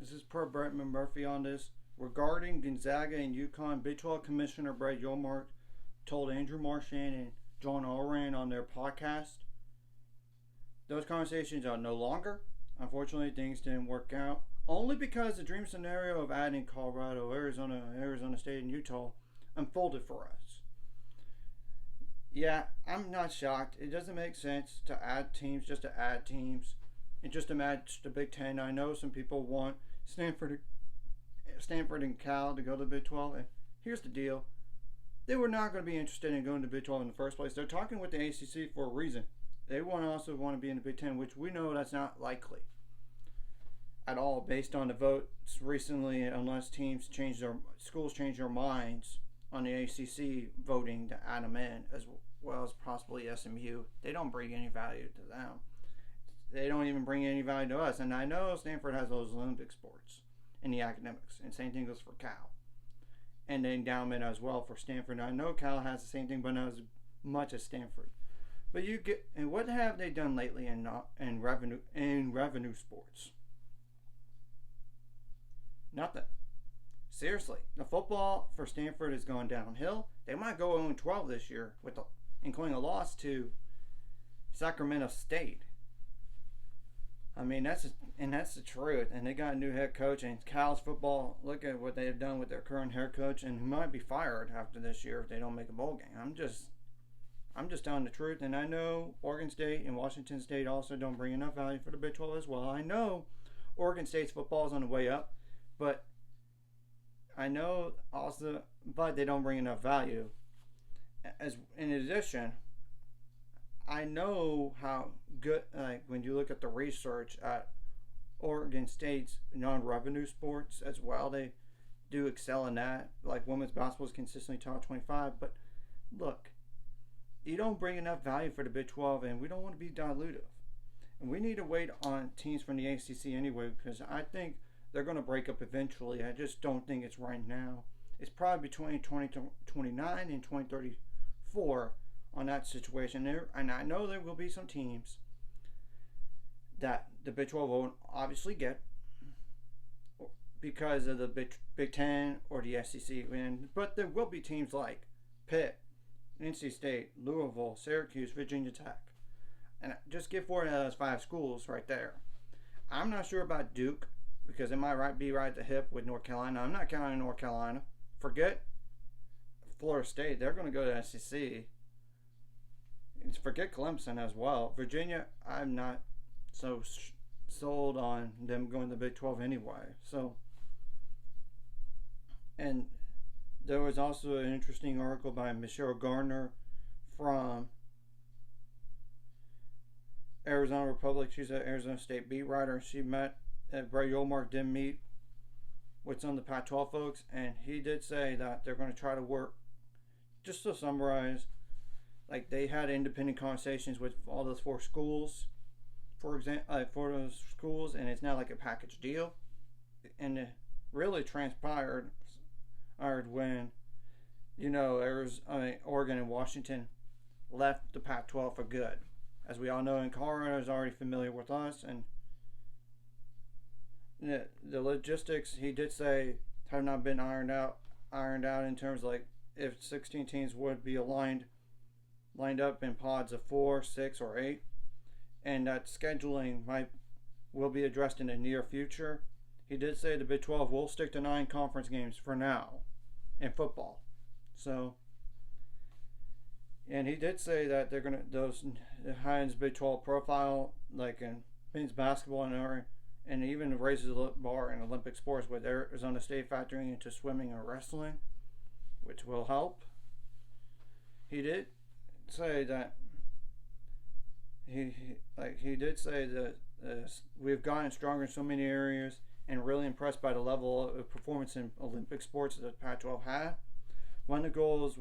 This is per Brett Murphy on this. Regarding Gonzaga and UConn, Big 12 Commissioner Brett Yormark told Andrew Marchand and John Oran on their podcast those conversations are no longer. Unfortunately, things didn't work out. Only because the dream scenario of adding Colorado, Arizona State, and Utah unfolded for us. Yeah, I'm not shocked. It doesn't make sense to add teams just to add teams and just to match the Big Ten. I know some people want Stanford and Cal to go to the Big 12, and here's the deal. They were not going to be interested in going to the Big 12 in the first place. They're talking with the ACC for a reason. They also want to be in the Big Ten, which we know that's not likely at all based on the votes recently, unless schools change their minds on the ACC voting to add them in, as well as possibly SMU. They don't bring any value to them. They don't even bring any value to us. And I know Stanford has those Olympic sports in the academics, and same thing goes for Cal. And the endowment as well for Stanford. I know Cal has the same thing, but not as much as Stanford. But and what have they done lately in revenue sports? Nothing. Seriously, the football for Stanford has gone downhill. They might go 0-12 this year, including a loss to Sacramento State. I mean, that's the truth. And they got a new head coach, and Cal's football. Look at what they have done with their current head coach, and who might be fired after this year if they don't make a bowl game. I'm just telling the truth, and I know Oregon State and Washington State also don't bring enough value for the Big 12 as well. I know Oregon State's football is on the way up, but I know also, but they don't bring enough value. In addition, I know how good, like when you look at the research at Oregon State's non-revenue sports as well, they do excel in that. Like women's basketball is consistently top 25, but look, you don't bring enough value for the Big 12, and we don't want to be dilutive. And we need to wait on teams from the ACC anyway, because I think they're going to break up eventually. I just don't think it's right now. It's probably between 2029 and 2034 on that situation there. And I know there will be some teams that the Big 12 won't obviously get because of the Big 10 or the SEC. But there will be teams like Pitt, NC State, Louisville, Syracuse, Virginia Tech. And just get 4 out of those 5 schools right there. I'm not sure about Duke because it might be right at the hip with North Carolina. I'm not counting North Carolina. Forget Florida State. They're going to go to SEC. And forget Clemson as well. Virginia, I'm not so sold on them going to the Big 12 anyway. So, and there was also an interesting article by Michelle Gardner from Arizona Republic. She's an Arizona State beat writer. She met, Brett Yormark did meet with some of the Pac-12 folks, and he did say that they're going to try to work, just to summarize, like they had independent conversations with all those 4 schools, for example, for those schools, and it's not like a package deal. And it really transpired when, Oregon and Washington left the Pac-12 for good. As we all know, and Colorado is already familiar with us, and the logistics, he did say, have not been ironed out in terms of like if 16 teams would be lined up in pods of 4, 6, or 8, and that scheduling will be addressed in the near future. He did say the Big 12 will stick to 9 conference games for now in football. So, and he did say that they're gonna those Heinz Big 12 profile, like in men's basketball and even raises the bar in Olympic sports with Arizona State factoring into swimming and wrestling, which will help. He did say that he did say that we've gotten stronger in so many areas and really impressed by the level of performance in Olympic sports that Pac-12 had. One of the goals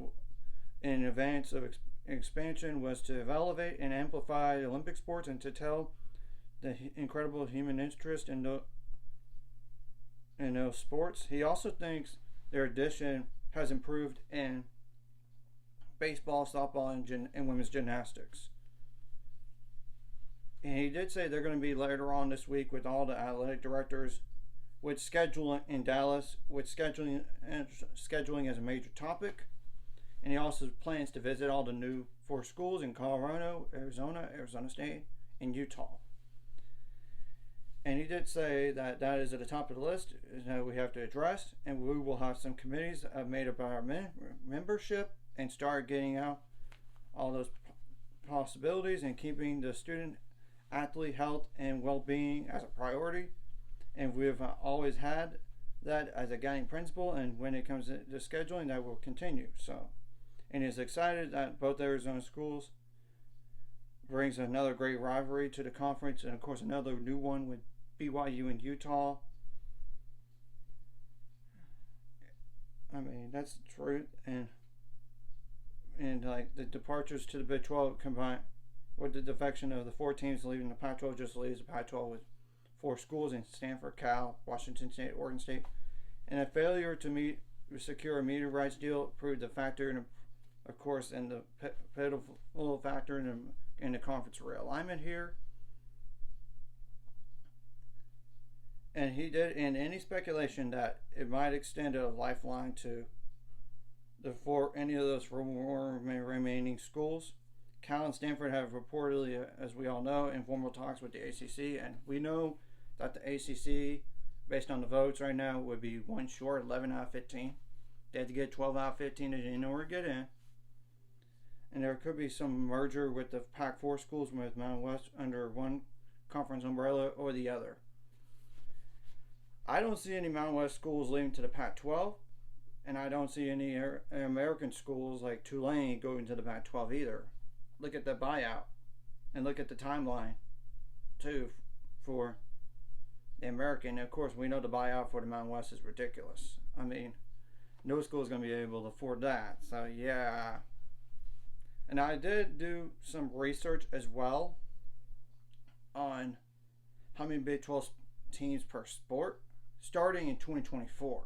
in advance of expansion was to elevate and amplify Olympic sports and to tell the incredible human interest in those sports. He also thinks their addition has improved in baseball, softball, and women's gymnastics. And he did say they're going to be later on this week with all the athletic directors with scheduling in Dallas, with scheduling as a major topic. And he also plans to visit all the new 4 schools in Colorado, Arizona, Arizona State, and Utah. And he did say that that is at the top of the list that we have to address, and we will have some committees made up by our membership and start getting out all those possibilities and keeping the student athlete health and well-being as a priority. And we've always had that as a guiding principle, and when it comes to scheduling, that will continue. So, and he's excited that both Arizona schools brings another great rivalry to the conference, and of course another new one with BYU and Utah. I mean, that's the truth. And like the departures to the Big 12 combined with the defection of the 4 teams leaving the Pac-12 just leaves the Pac-12 with 4 schools in Stanford, Cal, Washington State, Oregon State, and a failure to secure a media rights deal proved the factor, and of course, and the pivotal factor in the conference realignment here. And he did, in any speculation that it might extend a lifeline to any of those 4 remaining schools. Cal and Stanford have reportedly, as we all know, informal talks with the ACC, and we know that the ACC, based on the votes right now, would be one short, 11 out of 15. They had to get 12 out of 15 in order to get in. And there could be some merger with the Pac-4 schools with Mountain West under one conference umbrella or the other. I don't see any Mountain West schools leaving to the Pac-12, and I don't see any American schools like Tulane going to the Pac-12 either. Look at the buyout, and look at the timeline, too, for the American. Of course, we know the buyout for the Mountain West is ridiculous. I mean, no school is going to be able to afford that. So, yeah. And I did do some research as well on how many Big 12 teams per sport starting in 2024.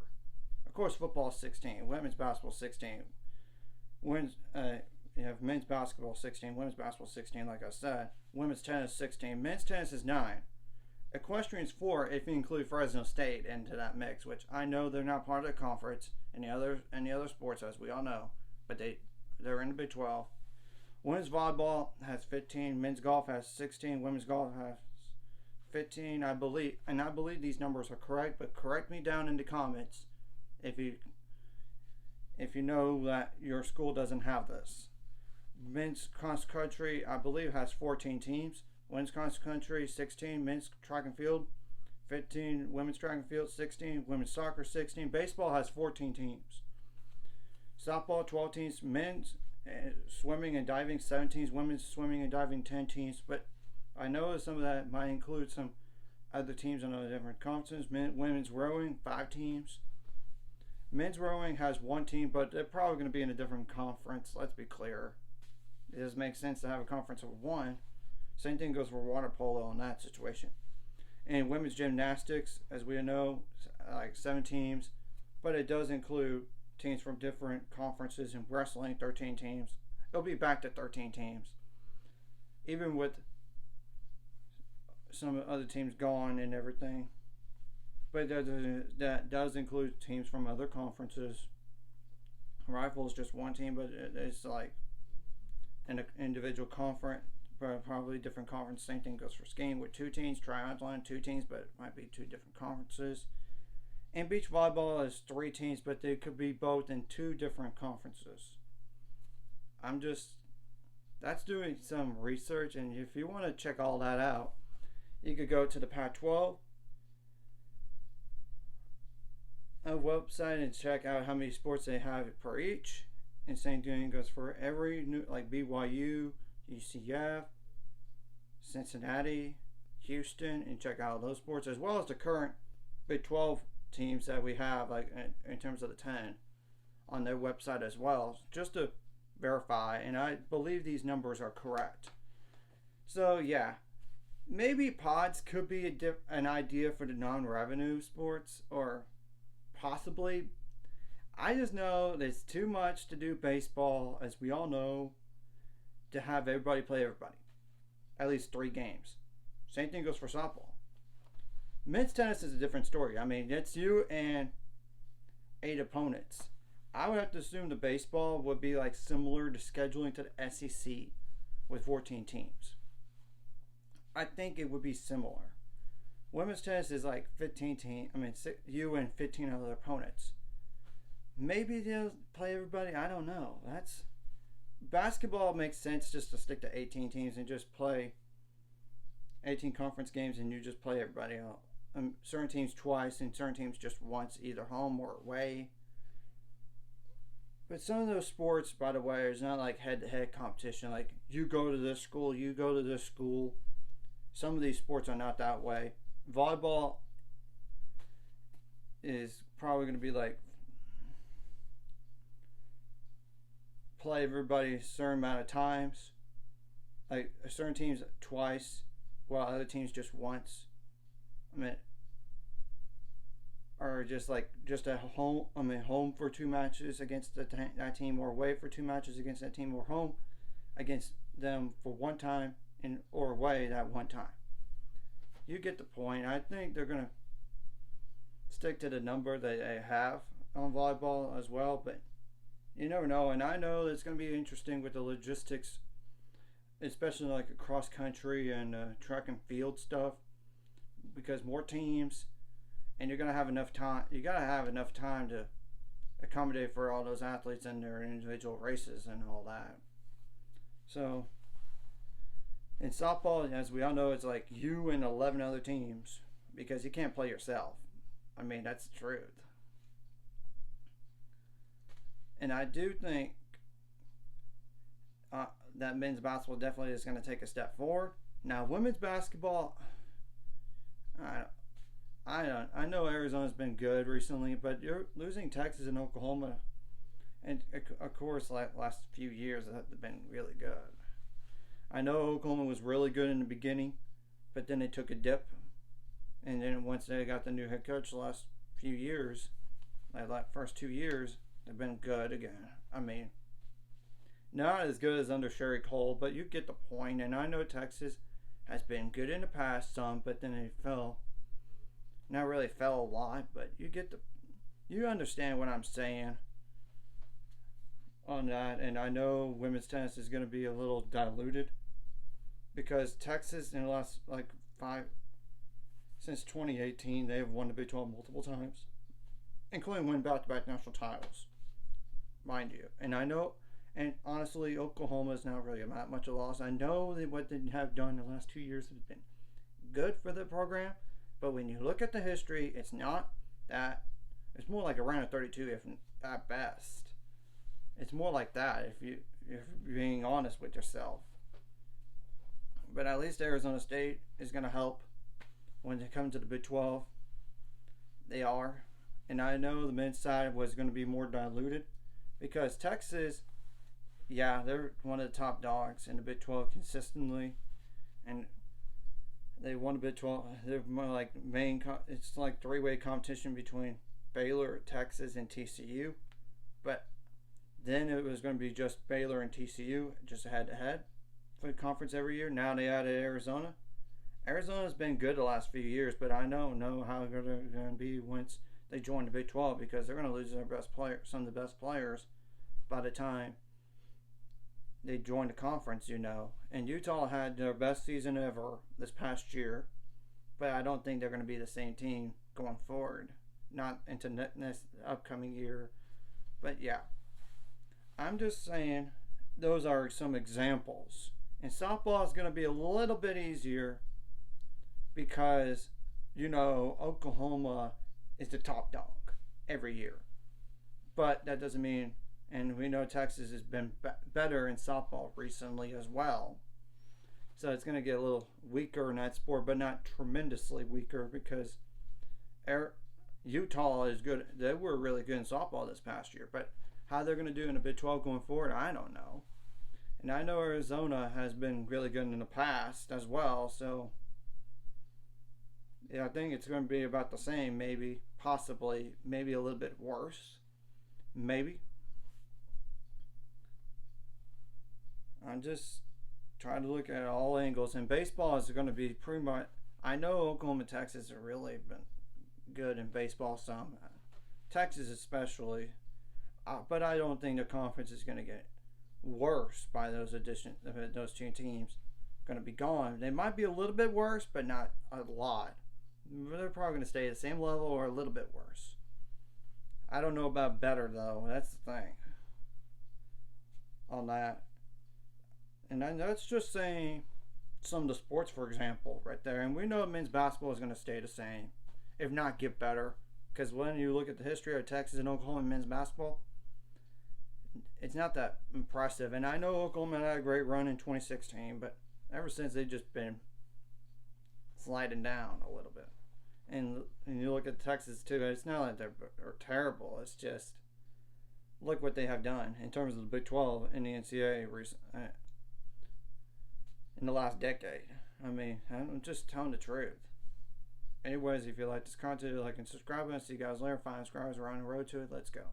Of course, football is 16, women's basketball is 16, you have men's basketball 16, women's basketball 16, like I said, women's tennis 16, men's tennis is 9, equestrian is 4 if you include Fresno State into that mix, which I know they're not part of the conference, any other sports, as we all know, but they're in the Big 12. Women's volleyball has 15, men's golf has 16, women's golf has 15, I believe, and I believe these numbers are correct, but correct me down in the comments if you know that your school doesn't have this. Men's cross country, I believe, has 14 teams. Women's cross country 16, men's track and field 15, women's track and field 16, women's soccer 16. Baseball has 14 teams. Softball 12 teams, men's swimming and diving 7 teams, women's swimming and diving 10 teams. But I know some of that might include some other teams on other different conferences. Women's rowing 5 teams. Men's rowing has 1 team, but they're probably going to be in a different conference. Let's be clear. It doesn't make sense to have a conference of 1. Same thing goes for water polo in that situation. And women's gymnastics, as we know, like 7 teams, but it does include teams from different conferences. In wrestling, 13 teams. It'll be back to 13 teams, even with some other teams gone and everything. But that does include teams from other conferences. Rifle is just 1 team, but it's like an individual conference, probably different conference. Same thing goes for skiing with 2 teams. Triathlon 2 teams, but it might be 2 different conferences. And beach volleyball is 3 teams, but they could be both in 2 different conferences. That's doing some research, and if you want to check all that out, you could go to the Pac-12 website and check out how many sports they have per each. And same thing goes for every new, like BYU, UCF, Cincinnati, Houston, and check out those sports as well as the current Big 12 teams that we have, like in terms of the 10 on their website as well, just to verify. And I believe these numbers are correct. So yeah, maybe pods could be an idea for the non-revenue sports, or possibly. I just know there's too much to do baseball, as we all know, to have everybody play everybody. At least 3 games. Same thing goes for softball. Men's tennis is a different story. I mean, it's you and 8 opponents. I would have to assume the baseball would be like similar to scheduling to the SEC with 14 teams. I think it would be similar. Women's tennis is like 15 teams. I mean, you and 15 other opponents. Maybe they'll play everybody. I don't know. That's basketball makes sense just to stick to 18 teams and just play 18 conference games and you just play everybody out. Certain teams twice and certain teams just once, either home or away. But some of those sports, by the way, is not like head-to-head competition. Like you go to this school, you go to this school. Some of these sports are not that way. Volleyball is probably going to be like play everybody a certain amount of times. Like certain teams twice, while other teams just once. I mean, or just at home. I mean, home for 2 matches against that team, or away for 2 matches against that team, or home against them for one time, or away that one time. You get the point. I think they're gonna stick to the number that they have on volleyball as well, but you never know. And I know it's gonna be interesting with the logistics, especially like a cross country and track and field stuff, because more teams, and you're gonna have enough time. You gotta have enough time to accommodate for all those athletes in their individual races and all that. So, in softball, as we all know, it's like you and 11 other teams because you can't play yourself. I mean, that's the truth. And I do think that men's basketball definitely is going to take a step forward. Now, women's basketball, I know Arizona's been good recently, but you're losing Texas and Oklahoma, and of course, last few years have been really good. I know Oklahoma was really good in the beginning, but then they took a dip, and then once they got the new head coach the last few years, like first 2 years, they've been good again. I mean, not as good as under Sherry Cole, but you get the point. And I know Texas has been good in the past some, but then they fell. Not really fell a lot, but you understand what I'm saying on that. And I know women's tennis is going to be a little diluted because Texas in the last since 2018 they have won the Big 12 multiple times, including winning back-to-back national titles, mind you. And I know, and honestly, Oklahoma is not really that much a loss. I know that what they have done the last 2 years has been good for the program, but when you look at the history, it's not that. It's more like a round of 32, if at best. It's more like that if you're being honest with yourself. But at least Arizona State is going to help when they come to the Big 12. They are. And I know the men's side was going to be more diluted because Texas, yeah, they're one of the top dogs in the Big 12 consistently. And they won the Big 12. They're more like it's like 3-way competition between Baylor, Texas, and TCU. But then it was going to be just Baylor and TCU, just head-to-head for the conference every year. Now they added Arizona. Arizona's been good the last few years, but I don't know how they're going to be once they join the Big 12 because they're going to lose their best players, some of the best players, by the time they join the conference, you know. And Utah had their best season ever this past year, but I don't think they're going to be the same team going forward, not into this upcoming year. But yeah, I'm just saying those are some examples. And softball is going to be a little bit easier because, you know, Oklahoma is the top dog every year. But that doesn't mean, and we know Texas has been better in softball recently as well. So it's going to get a little weaker in that sport, but not tremendously weaker because Utah is good. They were really good in softball this past year. But how they're going to do in the Big 12 going forward, I don't know. And I know Arizona has been really good in the past as well. So yeah, I think it's going to be about the same, maybe, possibly, maybe a little bit worse. Maybe. I'm just trying to look at all angles. And baseball is going to be pretty much, I know Oklahoma and Texas have really been good in baseball. Some Texas especially, but I don't think the conference is going to get worse by those those two teams going to be gone. They might be a little bit worse, but not a lot. They're probably going to stay at the same level or a little bit worse. I don't know about better though. That's the thing on that. And that's just saying some of the sports, for example, right there. And we know men's basketball is going to stay the same, if not get better. Because when you look at the history of Texas and Oklahoma men's basketball, it's not that impressive. And I know Oklahoma had a great run in 2016, but ever since they've just been sliding down a little bit. And you look at Texas too, it's not like they're terrible. It's just look what they have done in terms of the Big 12 and the NCAA in the last decade. I mean, I'm just telling the truth. Anyways, if you like this content, like and subscribe, and see you guys later. Find subscribers. We're on the road to it. Let's go.